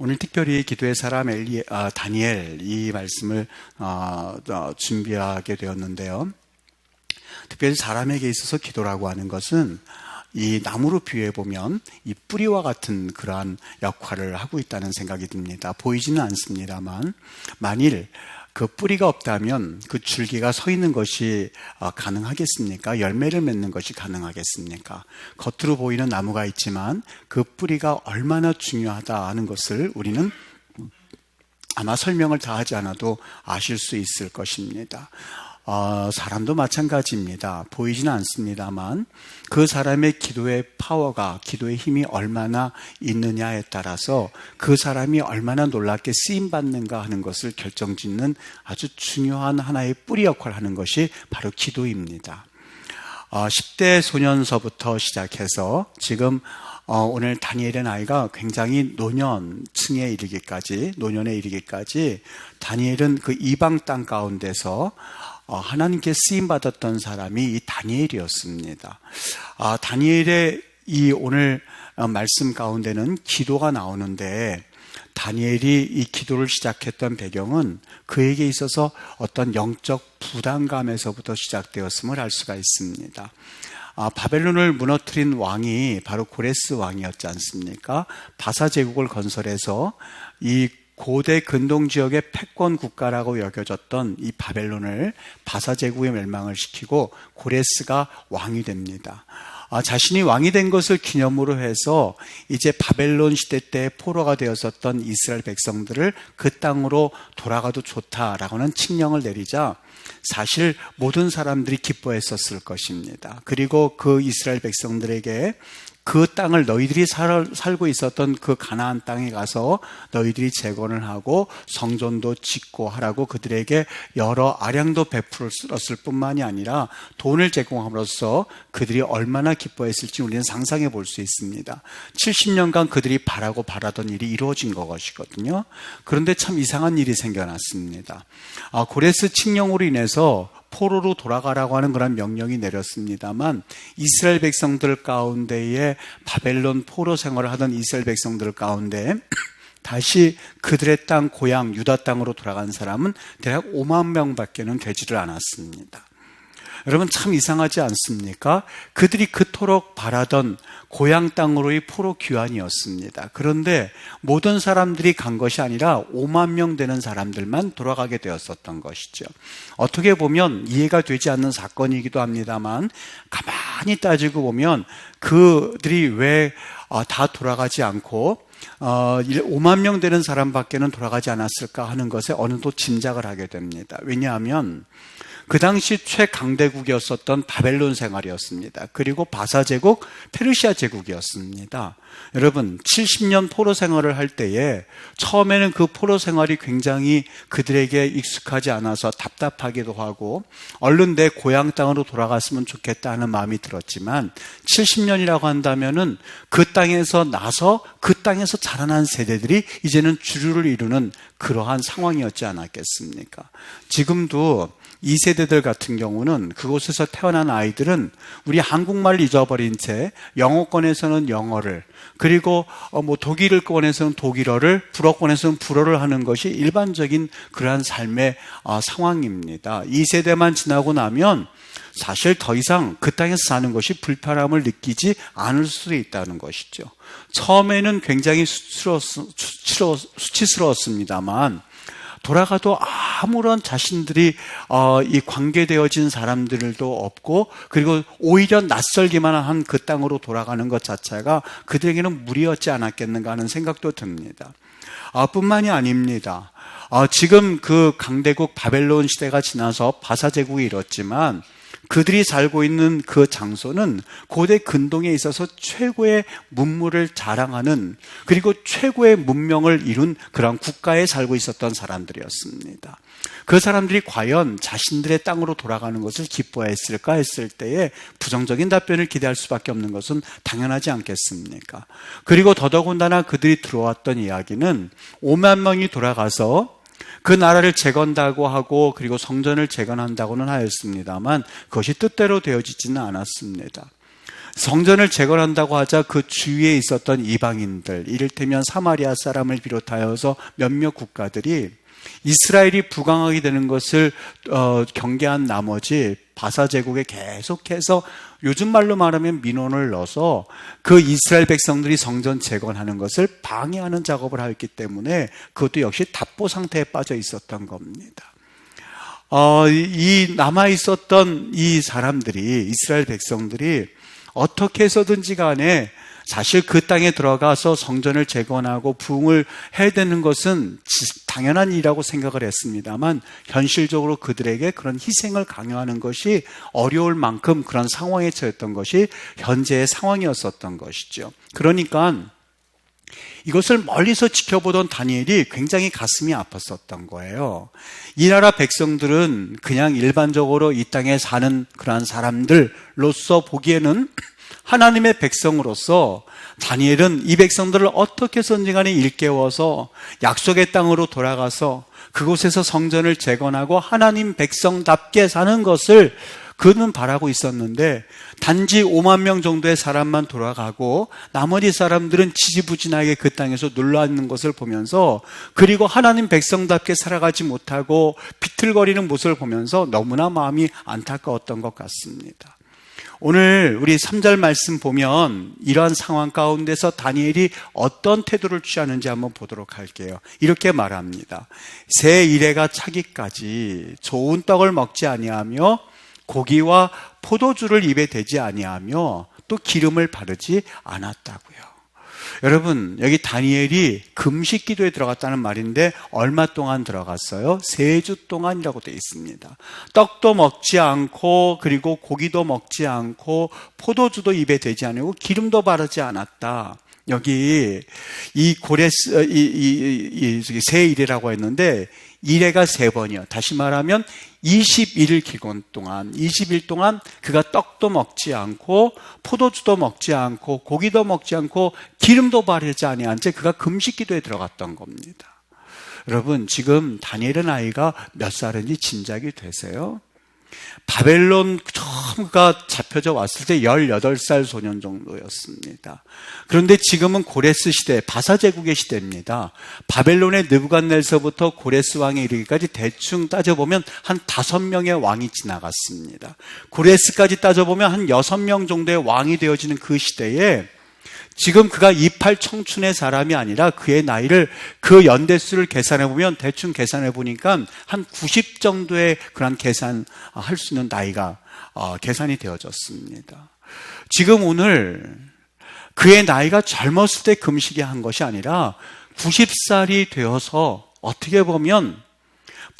오늘 특별히 기도의 사람 다니엘 이 말씀을 준비하게 되었는데요. 특별히 사람에게 있어서 기도라고 하는 것은 이 나무로 비유해 보면 이 뿌리와 같은 그러한 역할을 하고 있다는 생각이 듭니다. 보이지는 않습니다만 만일 그 뿌리가 없다면 그 줄기가 서 있는 것이 가능하겠습니까? 열매를 맺는 것이 가능하겠습니까? 겉으로 보이는 나무가 있지만 그 뿌리가 얼마나 중요하다 하는 것을 우리는 아마 설명을 다 하지 않아도 아실 수 있을 것입니다. 사람도 마찬가지입니다. 보이지는 않습니다만 그 사람의 기도의 파워가, 기도의 힘이 얼마나 있느냐에 따라서 그 사람이 얼마나 놀랍게 쓰임받는가 하는 것을 결정짓는 아주 중요한 하나의 뿌리 역할을 하는 것이 바로 기도입니다. 10대 소년서부터 시작해서 지금 오늘 다니엘의 나이가 굉장히 노년에 이르기까지 다니엘은 그 이방 땅 가운데서 하나님께 쓰임받았던 사람이 이 다니엘이었습니다. 다니엘의 이 오늘 말씀 가운데는 기도가 나오는데 다니엘이 이 기도를 시작했던 배경은 그에게 있어서 어떤 영적 부담감에서부터 시작되었음을 알 수가 있습니다. 바벨론을 무너뜨린 왕이 바로 고레스 왕이었지 않습니까? 바사 제국을 건설해서 이 고대 근동 지역의 패권 국가라고 여겨졌던 이 바벨론을 바사 제국에 멸망을 시키고 고레스가 왕이 됩니다. 자신이 왕이 된 것을 기념으로 해서 이제 바벨론 시대 때 포로가 되었었던 이스라엘 백성들을 그 땅으로 돌아가도 좋다라고는 칙령을 내리자 사실 모든 사람들이 기뻐했었을 것입니다. 그리고 그 이스라엘 백성들에게 그 땅을 너희들이 살고 있었던 그 가나안 땅에 가서 너희들이 재건을 하고 성전도 짓고 하라고 그들에게 여러 아량도 베풀었을 뿐만이 아니라 돈을 제공함으로써 그들이 얼마나 기뻐했을지 우리는 상상해 볼 수 있습니다. 70년간 그들이 바라던 일이 이루어진 것이거든요. 그런데 참 이상한 일이 생겨났습니다. 고레스 칙령으로 인해서 포로로 돌아가라고 하는 그런 명령이 내렸습니다만 이스라엘 백성들 가운데에 바벨론 포로 생활을 하던 이스라엘 백성들 가운데 다시 그들의 땅 고향 유다 땅으로 돌아간 사람은 대략 5만 명밖에는 되지를 않았습니다. 여러분 참 이상하지 않습니까? 그들이 그토록 바라던 고향 땅으로의 포로 귀환이었습니다. 그런데 모든 사람들이 간 것이 아니라 5만 명 되는 사람들만 돌아가게 되었었던 것이죠. 어떻게 보면 이해가 되지 않는 사건이기도 합니다만 가만히 따지고 보면 그들이 왜 다 돌아가지 않고 5만 명 되는 사람밖에는 돌아가지 않았을까 하는 것에 어느덧 짐작을 하게 됩니다. 왜냐하면 그 당시 최강대국이었었던 바벨론 생활이었습니다. 그리고 바사 제국, 페르시아 제국이었습니다. 여러분 70년 포로 생활을 할 때에 처음에는 그 포로 생활이 굉장히 그들에게 익숙하지 않아서 답답하기도 하고 얼른 내 고향 땅으로 돌아갔으면 좋겠다 하는 마음이 들었지만 70년이라고 한다면은 그 땅에서 나서 그 땅에서 자라난 세대들이 이제는 주류를 이루는 그러한 상황이었지 않았겠습니까? 지금도 이 세대들 같은 경우는 그곳에서 태어난 아이들은 우리 한국말을 잊어버린 채 영어권에서는 영어를 그리고 독일어권에서는 독일어를 불어권에서는 불어를 하는 것이 일반적인 그러한 삶의 상황입니다. 이 세대만 지나고 나면 사실 더 이상 그 땅에서 사는 것이 불편함을 느끼지 않을 수도 있다는 것이죠. 처음에는 굉장히 수치스러웠습니다만 돌아가도 아무런 자신들이 이 관계되어진 사람들도 없고 그리고 오히려 낯설기만 한 그 땅으로 돌아가는 것 자체가 그들에게는 무리였지 않았겠는가 하는 생각도 듭니다. 뿐만이 아닙니다. 지금 그 강대국 바벨론 시대가 지나서 바사 제국이 이뤘지만 그들이 살고 있는 그 장소는 고대 근동에 있어서 최고의 문물을 자랑하는 그리고 최고의 문명을 이룬 그런 국가에 살고 있었던 사람들이었습니다. 그 사람들이 과연 자신들의 땅으로 돌아가는 것을 기뻐했을까 했을 때에 부정적인 답변을 기대할 수밖에 없는 것은 당연하지 않겠습니까? 그리고 더더군다나 그들이 들어왔던 이야기는 5만 명이 돌아가서 그 나라를 재건다고 하고 그리고 성전을 재건한다고는 하였습니다만 그것이 뜻대로 되어지지는 않았습니다. 성전을 재건한다고 하자 그 주위에 있었던 이방인들, 이를테면 사마리아 사람을 비롯하여서 몇몇 국가들이 이스라엘이 부강하게 되는 것을 경계한 나머지 바사 제국에 계속해서 요즘 말로 말하면 민원을 넣어서 그 이스라엘 백성들이 성전 재건하는 것을 방해하는 작업을 하였기 때문에 그것도 역시 답보 상태에 빠져 있었던 겁니다. 이 남아 있었던 이 사람들이, 이스라엘 백성들이 어떻게 해서든지 간에 사실 그 땅에 들어가서 성전을 재건하고 부흥을 해야 되는 것은 당연한 일이라고 생각을 했습니다만 현실적으로 그들에게 그런 희생을 강요하는 것이 어려울 만큼 그런 상황에 처했던 것이 현재의 상황이었었던 것이죠. 그러니까 이것을 멀리서 지켜보던 다니엘이 굉장히 가슴이 아팠었던 거예요. 이 나라 백성들은 그냥 일반적으로 이 땅에 사는 그러한 사람들로서 보기에는 하나님의 백성으로서 다니엘은 이 백성들을 어떻게 해서든지 간에 일깨워서 약속의 땅으로 돌아가서 그곳에서 성전을 재건하고 하나님 백성답게 사는 것을 그는 바라고 있었는데 단지 5만 명 정도의 사람만 돌아가고 나머지 사람들은 지지부진하게 그 땅에서 눌러앉는 것을 보면서, 그리고 하나님 백성답게 살아가지 못하고 비틀거리는 모습을 보면서 너무나 마음이 안타까웠던 것 같습니다. 오늘 우리 3절 말씀 보면 이러한 상황 가운데서 다니엘이 어떤 태도를 취하는지 한번 보도록 할게요. 이렇게 말합니다. 새 이레가 차기까지 좋은 떡을 먹지 아니하며 고기와 포도주를 입에 대지 아니하며 또 기름을 바르지 않았다고요. 여러분, 여기 다니엘이 금식 기도에 들어갔다는 말인데 얼마 동안 들어갔어요? 3주 동안이라고 되어 있습니다. 떡도 먹지 않고 그리고 고기도 먹지 않고 포도주도 입에 대지 않고 기름도 바르지 않았다. 여기 이 고레스 새 이레라고 했는데 이레가 3번이요. 다시 말하면 21일 기간 동안, 20일 동안 그가 떡도 먹지 않고 포도주도 먹지 않고 고기도 먹지 않고 기름도 바르지 아니한 채 그가 금식 기도에 들어갔던 겁니다. 여러분, 지금 다니엘의 나이가 몇 살인지 짐작이 되세요? 바벨론 처음가 잡혀져 왔을 때 18살 소년 정도였습니다. 그런데 지금은 고레스 시대, 바사 제국의 시대입니다. 바벨론의 느부갓네살서부터 고레스 왕에 이르기까지 대충 따져보면 한 5명의 왕이 지나갔습니다. 고레스까지 따져보면 한 6명 정도의 왕이 되어지는 그 시대에 지금 그가 28 청춘의 사람이 아니라 그의 나이를, 그 연대수를 계산해보면 대충 계산해보니까 한 90 정도의 그런 계산할 수 있는 나이가 계산이 되어졌습니다. 지금 오늘 그의 나이가 젊었을 때 금식이 한 것이 아니라 90살이 되어서 어떻게 보면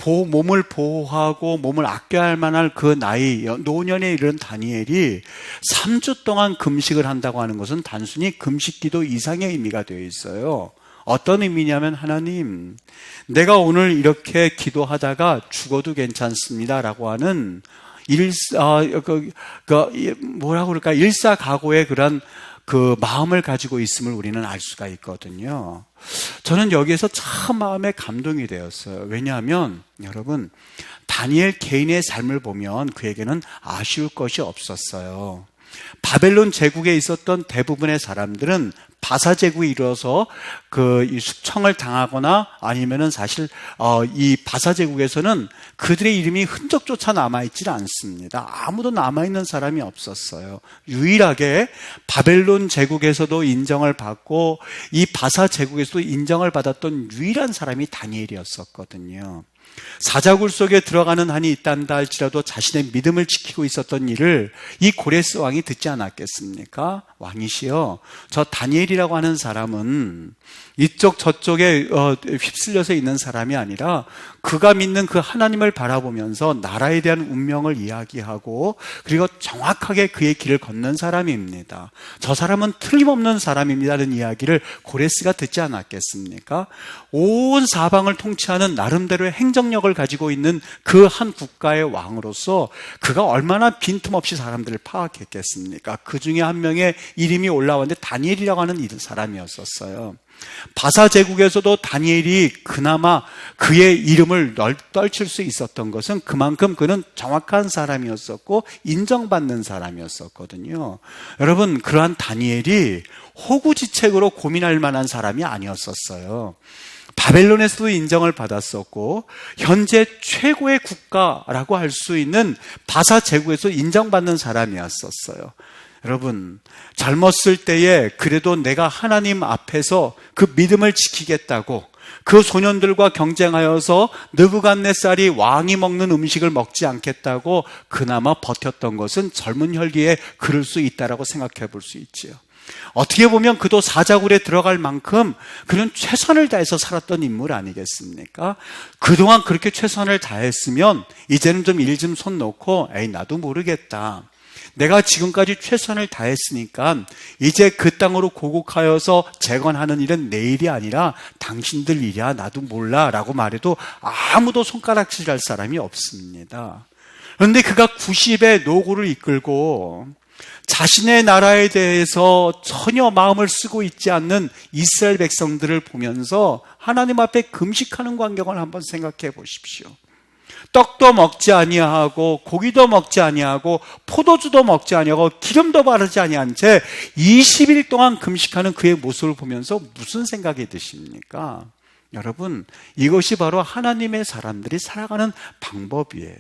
몸을 보호하고 몸을 아껴야 할 만한 그 나이, 노년에 이른 다니엘이 3주 동안 금식을 한다고 하는 것은 단순히 금식기도 이상의 의미가 되어 있어요. 어떤 의미냐면, 하나님, 내가 오늘 이렇게 기도하다가 죽어도 괜찮습니다 라고 하는 뭐라고 그럴까, 일사각오의 그런 그 마음을 가지고 있음을 우리는 알 수가 있거든요. 저는 여기에서 참 마음에 감동이 되었어요. 왜냐하면 여러분, 다니엘 개인의 삶을 보면 그에게는 아쉬울 것이 없었어요. 바벨론 제국에 있었던 대부분의 사람들은 바사 제국에 이르러서 이 숙청을 당하거나 아니면은 사실 이 바사 제국에서는 그들의 이름이 흔적조차 남아있질 않습니다. 아무도 남아있는 사람이 없었어요. 유일하게 바벨론 제국에서도 인정을 받고 이 바사 제국에서도 인정을 받았던 유일한 사람이 다니엘이었었거든요. 사자굴 속에 들어가는 한이 있단다 할지라도 자신의 믿음을 지키고 있었던 일을 이 고레스 왕이 듣지 않았겠습니까? 왕이시여, 저 다니엘이라고 하는 사람은 이쪽 저쪽에 휩쓸려서 있는 사람이 아니라 그가 믿는 그 하나님을 바라보면서 나라에 대한 운명을 이야기하고 그리고 정확하게 그의 길을 걷는 사람입니다. 저 사람은 틀림없는 사람입니다라는 이야기를 고레스가 듣지 않았겠습니까? 온 사방을 통치하는 나름대로의 행정력을 가지고 있는 그 한 국가의 왕으로서 그가 얼마나 빈틈없이 사람들을 파악했겠습니까? 그 중에 한 명의 이름이 올라왔는데 다니엘이라고 하는 사람이었었어요. 바사 제국에서도 다니엘이 그나마 그의 이름을 떨칠 수 있었던 것은 그만큼 그는 정확한 사람이었었고 인정받는 사람이었었거든요. 여러분, 그러한 다니엘이 호구지책으로 고민할 만한 사람이 아니었었어요. 바벨론에서도 인정을 받았었고 현재 최고의 국가라고 할 수 있는 바사 제국에서 인정받는 사람이었었어요. 여러분, 젊었을 때에 그래도 내가 하나님 앞에서 그 믿음을 지키겠다고 그 소년들과 경쟁하여서 느부갓네살이 왕이 먹는 음식을 먹지 않겠다고 그나마 버텼던 것은 젊은 혈기에 그럴 수 있다라고 생각해 볼 수 있지요. 어떻게 보면 그도 사자굴에 들어갈 만큼 그는 최선을 다해서 살았던 인물 아니겠습니까? 그동안 그렇게 최선을 다했으면 이제는 좀 일 좀 손 놓고 에이 나도 모르겠다, 내가 지금까지 최선을 다했으니까 이제 그 땅으로 고국하여서 재건하는 일은 내 일이 아니라 당신들 일이야, 나도 몰라 라고 말해도 아무도 손가락질할 사람이 없습니다. 그런데 그가 90의 노고를 이끌고 자신의 나라에 대해서 전혀 마음을 쓰고 있지 않는 이스라엘 백성들을 보면서 하나님 앞에 금식하는 광경을 한번 생각해 보십시오. 떡도 먹지 아니하고 고기도 먹지 아니하고 포도주도 먹지 아니하고 기름도 바르지 아니한 채 20일 동안 금식하는 그의 모습을 보면서 무슨 생각이 드십니까? 여러분, 이것이 바로 하나님의 사람들이 살아가는 방법이에요.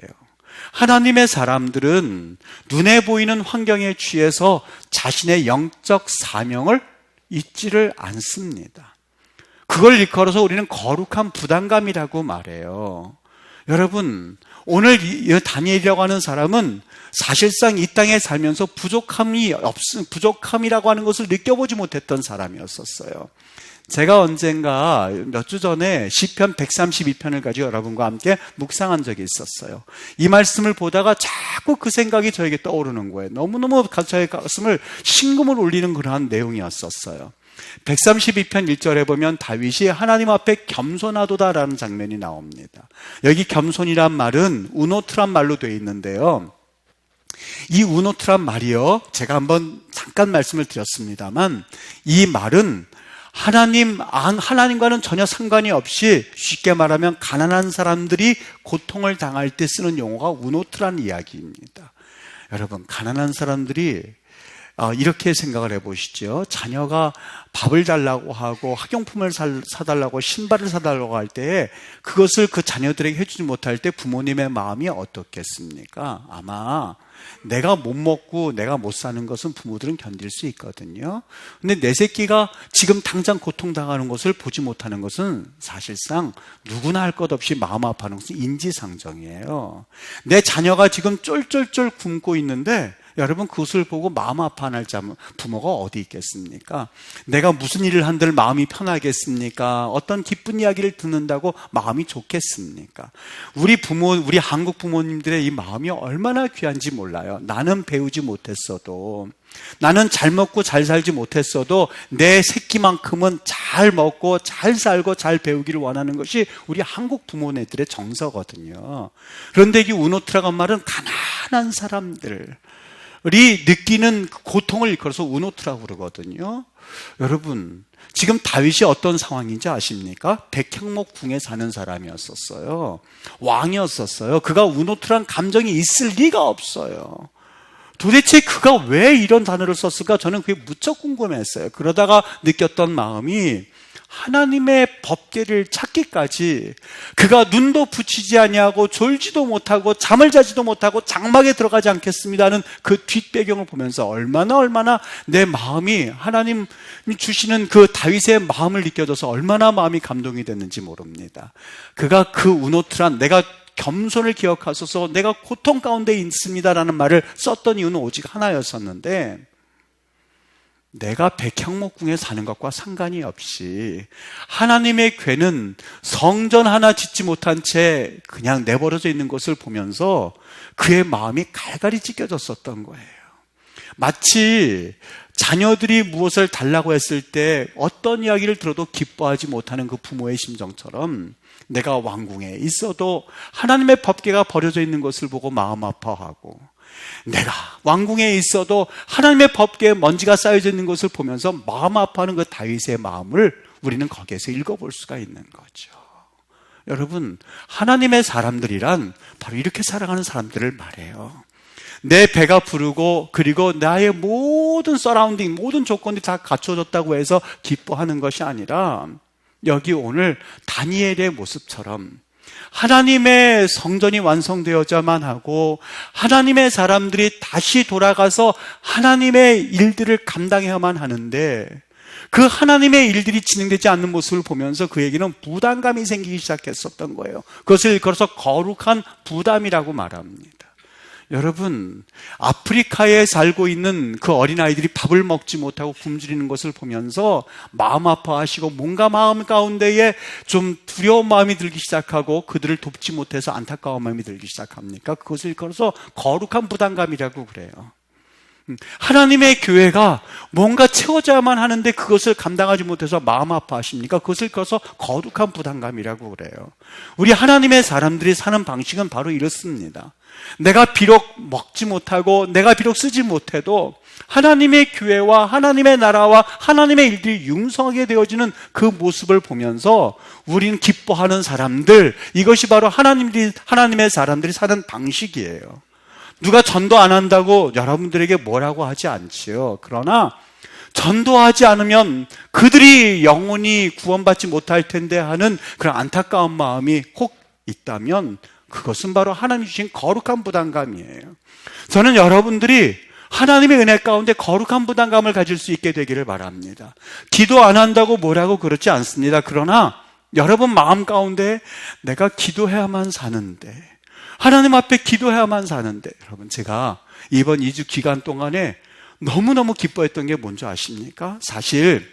하나님의 사람들은 눈에 보이는 환경에 취해서 자신의 영적 사명을 잊지를 않습니다. 그걸 일컬어서 우리는 거룩한 부담감이라고 말해요. 여러분, 오늘 이 다니엘이라고 하는 사람은 사실상 이 땅에 살면서 부족함이라고 하는 것을 느껴보지 못했던 사람이었었어요. 제가 언젠가 몇 주 전에 시편 132편을 가지고 여러분과 함께 묵상한 적이 있었어요. 이 말씀을 보다가 자꾸 그 생각이 저에게 떠오르는 거예요. 너무너무 저의 가슴을 심금을 울리는 그러한 내용이었었어요. 132편 1절에 보면 다윗이 하나님 앞에 겸손하도다라는 장면이 나옵니다. 여기 겸손이란 말은 우노트란 말로 되어 있는데요. 이 우노트란 말이요, 제가 한번 잠깐 말씀을 드렸습니다만 이 말은 하나님과는 전혀 상관이 없이 쉽게 말하면 가난한 사람들이 고통을 당할 때 쓰는 용어가 우노트라는 이야기입니다. 여러분, 가난한 사람들이 이렇게 생각을 해보시죠. 자녀가 밥을 달라고 하고 학용품을 사달라고 신발을 사달라고 할 때 그것을 그 자녀들에게 해주지 못할 때 부모님의 마음이 어떻겠습니까? 아마 내가 못 먹고 내가 못 사는 것은 부모들은 견딜 수 있거든요. 근데 내 새끼가 지금 당장 고통당하는 것을 보지 못하는 것은 사실상 누구나 할 것 없이 마음 아파하는 것은 인지상정이에요. 내 자녀가 지금 쫄쫄쫄 굶고 있는데 여러분, 그것을 보고 마음 아파할 부모가 어디 있겠습니까? 내가 무슨 일을 한들 마음이 편하겠습니까? 어떤 기쁜 이야기를 듣는다고 마음이 좋겠습니까? 우리 한국 부모님들의 이 마음이 얼마나 귀한지 몰라요. 나는 배우지 못했어도, 나는 잘 먹고 잘 살지 못했어도 내 새끼만큼은 잘 먹고 잘 살고 잘 배우기를 원하는 것이 우리 한국 부모네들의 정서거든요. 그런데 이 우노트라고 하는 말은 가난한 사람들 이 느끼는 고통을 일컬어서 우노트라고 그러거든요. 여러분, 지금 다윗이 어떤 상황인지 아십니까? 백향목궁에 사는 사람이었었어요. 왕이었었어요. 그가 우노트란 감정이 있을 리가 없어요. 도대체 그가 왜 이런 단어를 썼을까? 저는 그게 무척 궁금했어요. 그러다가 느꼈던 마음이 하나님의 법궤를 찾기까지 그가 눈도 붙이지 아니하고 졸지도 못하고 잠을 자지도 못하고 장막에 들어가지 않겠습니다는 그 뒷배경을 보면서 얼마나 내 마음이 하나님 주시는 그 다윗의 마음을 느껴져서 얼마나 마음이 감동이 됐는지 모릅니다. 그가 그 우노트란 내가 겸손을 기억하소서 내가 고통 가운데 있습니다라는 말을 썼던 이유는 오직 하나였었는데, 내가 백향목궁에 사는 것과 상관이 없이 하나님의 궤는 성전 하나 짓지 못한 채 그냥 내버려져 있는 것을 보면서 그의 마음이 갈갈이 찢겨졌었던 거예요. 마치 자녀들이 무엇을 달라고 했을 때 어떤 이야기를 들어도 기뻐하지 못하는 그 부모의 심정처럼 내가 왕궁에 있어도 하나님의 법궤가 버려져 있는 것을 보고 마음 아파하고, 내가 왕궁에 있어도 하나님의 법궤에 먼지가 쌓여져 있는 것을 보면서 마음 아파하는 그 다윗의 마음을 우리는 거기에서 읽어볼 수가 있는 거죠. 여러분, 하나님의 사람들이란 바로 이렇게 살아가는 사람들을 말해요. 내 배가 부르고 그리고 나의 모든 서라운딩, 모든 조건이 다 갖춰졌다고 해서 기뻐하는 것이 아니라, 여기 오늘 다니엘의 모습처럼 하나님의 성전이 완성되어야만 하고 하나님의 사람들이 다시 돌아가서 하나님의 일들을 감당해야만 하는데, 그 하나님의 일들이 진행되지 않는 모습을 보면서 그에게는 부담감이 생기기 시작했었던 거예요. 그것을 일컬어서 거룩한 부담이라고 말합니다. 여러분, 아프리카에 살고 있는 그 어린아이들이 밥을 먹지 못하고 굶주리는 것을 보면서 마음 아파하시고 뭔가 마음 가운데에 좀 두려운 마음이 들기 시작하고 그들을 돕지 못해서 안타까운 마음이 들기 시작합니까? 그것을 일컬어서 거룩한 부담감이라고 그래요. 하나님의 교회가 뭔가 채워져야만 하는데 그것을 감당하지 못해서 마음 아파하십니까? 그것을 일컬어서 거룩한 부담감이라고 그래요. 우리 하나님의 사람들이 사는 방식은 바로 이렇습니다. 내가 비록 먹지 못하고 내가 비록 쓰지 못해도 하나님의 교회와 하나님의 나라와 하나님의 일들이 융성하게 되어지는 그 모습을 보면서 우리는 기뻐하는 사람들, 이것이 바로 하나님의 사람들이 사는 방식이에요. 누가 전도 안 한다고 여러분들에게 뭐라고 하지 않지요. 그러나 전도하지 않으면 그들이 영원히 구원받지 못할 텐데 하는 그런 안타까운 마음이 혹 있다면 그것은 바로 하나님이 주신 거룩한 부담감이에요. 저는 여러분들이 하나님의 은혜 가운데 거룩한 부담감을 가질 수 있게 되기를 바랍니다. 기도 안 한다고 뭐라고 그렇지 않습니다. 그러나 여러분 마음 가운데 내가 기도해야만 사는데, 하나님 앞에 기도해야만 사는데, 여러분 제가 이번 2주 기간 동안에 너무너무 기뻐했던 게 뭔지 아십니까? 사실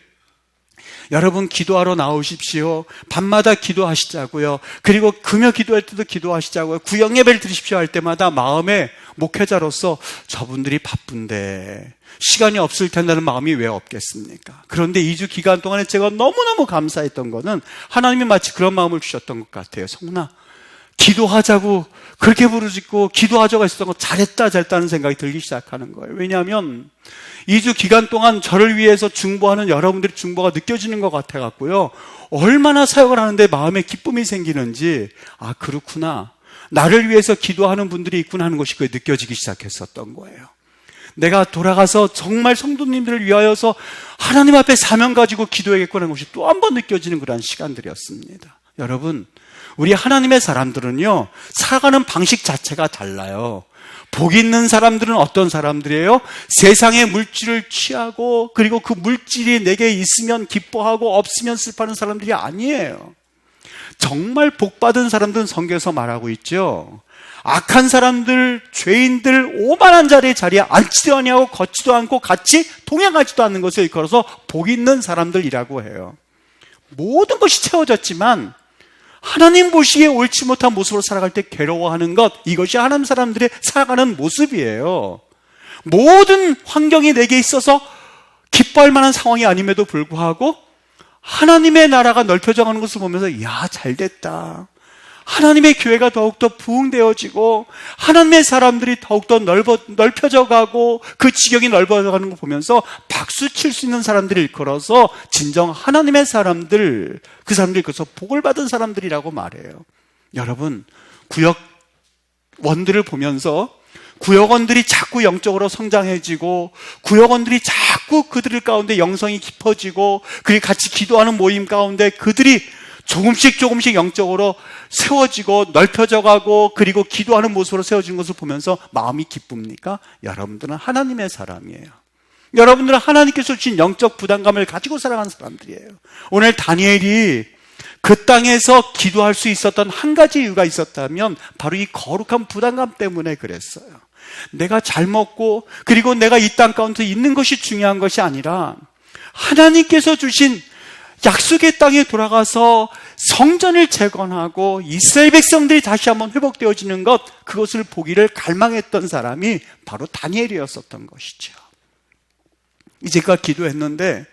여러분 기도하러 나오십시오. 밤마다 기도하시자고요. 그리고 금요 기도할 때도 기도하시자고요. 구역 예배를 드리십시오 할 때마다 마음에 목회자로서 저분들이 바쁜데 시간이 없을 텐다는 마음이 왜 없겠습니까? 그런데 2주 기간 동안에 제가 너무너무 감사했던 거는 하나님이 마치 그런 마음을 주셨던 것 같아요. 성훈아, 기도하자고 그렇게 부르짖고 기도하자고 했었던 거 잘했다는 생각이 들기 시작하는 거예요. 왜냐하면 2주 기간 동안 저를 위해서 중보하는 여러분들의 중보가 느껴지는 것 같아갖고요, 얼마나 사역을 하는데 마음에 기쁨이 생기는지, 아 그렇구나, 나를 위해서 기도하는 분들이 있구나 하는 것이 그게 느껴지기 시작했었던 거예요. 내가 돌아가서 정말 성도님들을 위하여서 하나님 앞에 사명 가지고 기도해야겠구나 하는 것이 또 한 번 느껴지는 그런 시간들이었습니다. 여러분, 우리 하나님의 사람들은요, 살아가는 방식 자체가 달라요. 복 있는 사람들은 어떤 사람들이에요? 세상의 물질을 취하고 그리고 그 물질이 내게 있으면 기뻐하고 없으면 슬퍼하는 사람들이 아니에요. 정말 복받은 사람들은 성경에서 말하고 있죠. 악한 사람들, 죄인들 오만한 자리에 앉지도 아니하고 걷지도 않고 같이 동행하지도 않는 것을 일컬어서 복 있는 사람들이라고 해요. 모든 것이 채워졌지만 하나님 보시기에 옳지 못한 모습으로 살아갈 때 괴로워하는 것, 이것이 하나님 사람들의 살아가는 모습이에요. 모든 환경이 내게 있어서 기뻐할 만한 상황이 아님에도 불구하고 하나님의 나라가 넓혀져 가는 것을 보면서 야, 잘됐다, 하나님의 교회가 더욱더 부흥되어지고 하나님의 사람들이 더욱더 넓혀져 가고 그 지경이 넓어져 가는 걸 보면서 박수 칠 수 있는 사람들을 일컬어서 진정 하나님의 사람들, 그 사람들이 일컬어서 복을 받은 사람들이라고 말해요. 여러분, 구역원들을 보면서 구역원들이 자꾸 영적으로 성장해지고 구역원들이 자꾸 그들 가운데 영성이 깊어지고 그리고 같이 기도하는 모임 가운데 그들이 조금씩 영적으로 세워지고 넓혀져 가고 그리고 기도하는 모습으로 세워진 것을 보면서 마음이 기쁩니까? 여러분들은 하나님의 사람이에요. 여러분들은 하나님께서 주신 영적 부담감을 가지고 살아가는 사람들이에요. 오늘 다니엘이 그 땅에서 기도할 수 있었던 한 가지 이유가 있었다면 바로 이 거룩한 부담감 때문에 그랬어요. 내가 잘 먹고 그리고 내가 이 땅 가운데 있는 것이 중요한 것이 아니라 하나님께서 주신 약속의 땅에 돌아가서 성전을 재건하고 이스라엘 백성들이 다시 한번 회복되어지는 것, 그것을 보기를 갈망했던 사람이 바로 다니엘이었었던 것이죠. 이제가 기도했는데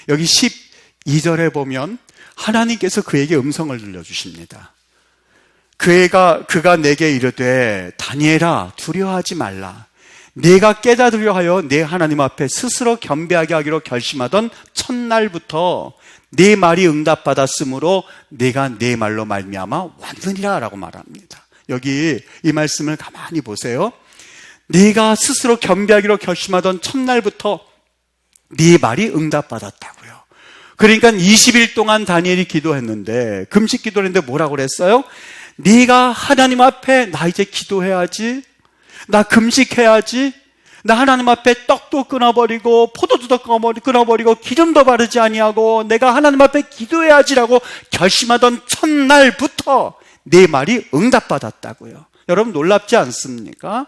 여기 12절에 보면 하나님께서 그에게 음성을 들려주십니다. 그가 내게 이르되 다니엘아 두려워하지 말라. 내가 깨닫으려 하여 내 하나님 앞에 스스로 겸비하게 하기로 결심하던 첫날부터 네 말이 응답받았으므로 내가 네 말로 말미암아 왔느니라 라고 말합니다. 여기 이 말씀을 가만히 보세요. 네가 스스로 겸비하기로 결심하던 첫날부터 네 말이 응답받았다고요. 그러니까 20일 동안 다니엘이 기도했는데, 금식 기도를 했는데 뭐라고 그랬어요? 네가 하나님 앞에 나 이제 기도해야지, 나 금식해야지, 나 하나님 앞에 떡도 끊어버리고 포도주도 끊어버리고 기름도 바르지 아니하고 내가 하나님 앞에 기도해야지라고 결심하던 첫날부터 내 말이 응답받았다고요. 여러분 놀랍지 않습니까?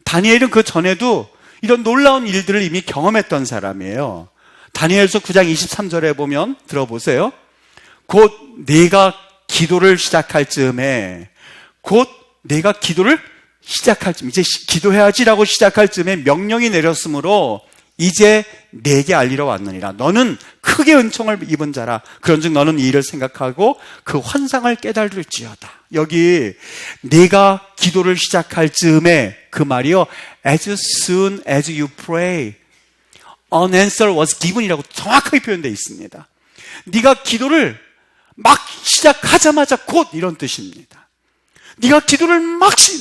다니엘은 그 전에도 이런 놀라운 일들을 이미 경험했던 사람이에요. 다니엘서 9장 23절에 보면 들어보세요. 곧 내가 기도를 시작할 즈음에, 곧 내가 기도를 시작할 즈음, 이제 기도해야지라고 시작할 즈음에 명령이 내렸으므로 이제 내게 알리러 왔느니라. 너는 크게 은총을 입은 자라. 그런즉 너는 이 일을 생각하고 그 환상을 깨달을지어다. 여기 내가 기도를 시작할 즈음에 그 말이요, as soon as you pray, an answer was given이라고 정확하게 표현되어 있습니다. 네가 기도를 막 시작하자마자 곧 이런 뜻입니다. 네가 기도를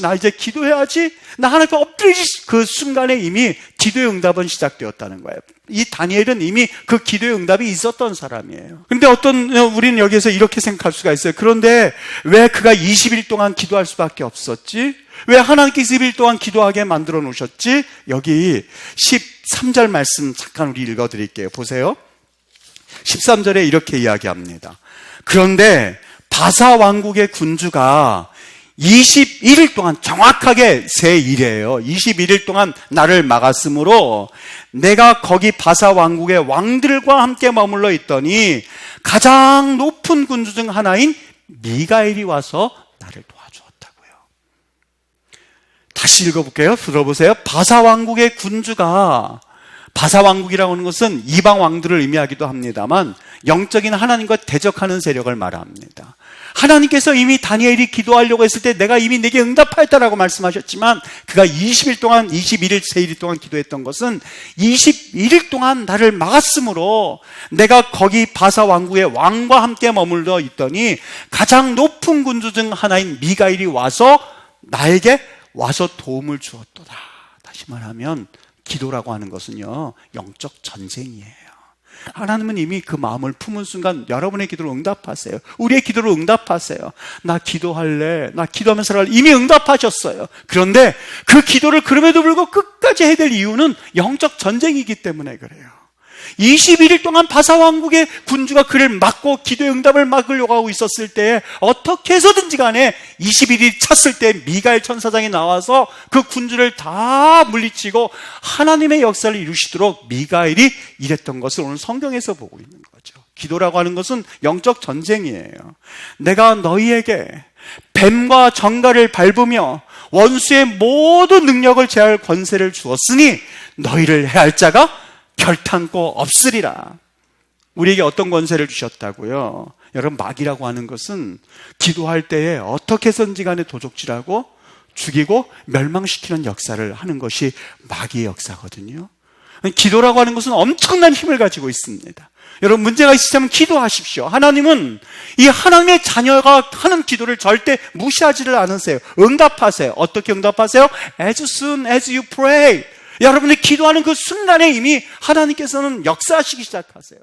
나 이제 기도해야지, 나 하나님 앞에 엎드리지, 그 순간에 이미 기도의 응답은 시작되었다는 거예요. 이 다니엘은 이미 그 기도의 응답이 있었던 사람이에요. 근데 우리는 여기에서 이렇게 생각할 수가 있어요. 그런데 왜 그가 20일 동안 기도할 수밖에 없었지? 왜 하나님께서 20일 동안 기도하게 만들어 놓으셨지? 여기 13절 말씀 잠깐 우리 읽어드릴게요. 보세요. 13절에 이렇게 이야기합니다. 그런데 바사 왕국의 군주가 21일 동안, 정확하게 세 일이에요. 21일 동안 나를 막았으므로 내가 거기 바사 왕국의 왕들과 함께 머물러 있더니 가장 높은 군주 중 하나인 미가엘이 와서 나를 도와주었다고요. 다시 읽어볼게요. 들어보세요. 바사 왕국의 군주가, 바사 왕국이라고 하는 것은 이방 왕들을 의미하기도 합니다만 영적인 하나님과 대적하는 세력을 말합니다. 하나님께서 이미 다니엘이 기도하려고 했을 때 내가 이미 내게 응답하였다라고 말씀하셨지만 그가 20일 동안, 21일, 세일 동안 기도했던 것은 21일 동안 나를 막았으므로 내가 거기 바사 왕국의 왕과 함께 머물러 있더니 가장 높은 군주 중 하나인 미가엘이 와서 나에게 와서 도움을 주었도다. 다시 말하면 기도라고 하는 것은요, 영적 전쟁이에요. 하나님은 이미 그 마음을 품은 순간 여러분의 기도를 응답하세요. 우리의 기도를 응답하세요. 나 기도할래, 나 기도하면서 살래. 이미 응답하셨어요. 그런데 그 기도를 그럼에도 불구하고 끝까지 해야 될 이유는 영적 전쟁이기 때문에 그래요. 21일 동안 바사 왕국의 군주가 그를 막고 기도의 응답을 막으려고 하고 있었을 때 어떻게 해서든지 간에 21일이 찼을 때 미가엘 천사장이 나와서 그 군주를 다 물리치고 하나님의 역사를 이루시도록 미가엘이 일했던 것을 오늘 성경에서 보고 있는 거죠. 기도라고 하는 것은 영적 전쟁이에요. 내가 너희에게 뱀과 정갈을 밟으며 원수의 모든 능력을 제할 권세를 주었으니 너희를 해할 자가 결탄코 없으리라. 우리에게 어떤 권세를 주셨다고요? 여러분, 마귀라고 하는 것은 기도할 때에 어떻게 해서든지 간에 도적질하고 죽이고 멸망시키는 역사를 하는 것이 마귀의 역사거든요. 기도라고 하는 것은 엄청난 힘을 가지고 있습니다. 여러분, 문제가 있으시다면 기도하십시오. 하나님은 이 하나님의 자녀가 하는 기도를 절대 무시하지를 않으세요. 응답하세요. 어떻게 응답하세요? As soon as you pray. 여러분이 기도하는 그 순간에 이미 하나님께서는 역사하시기 시작하세요.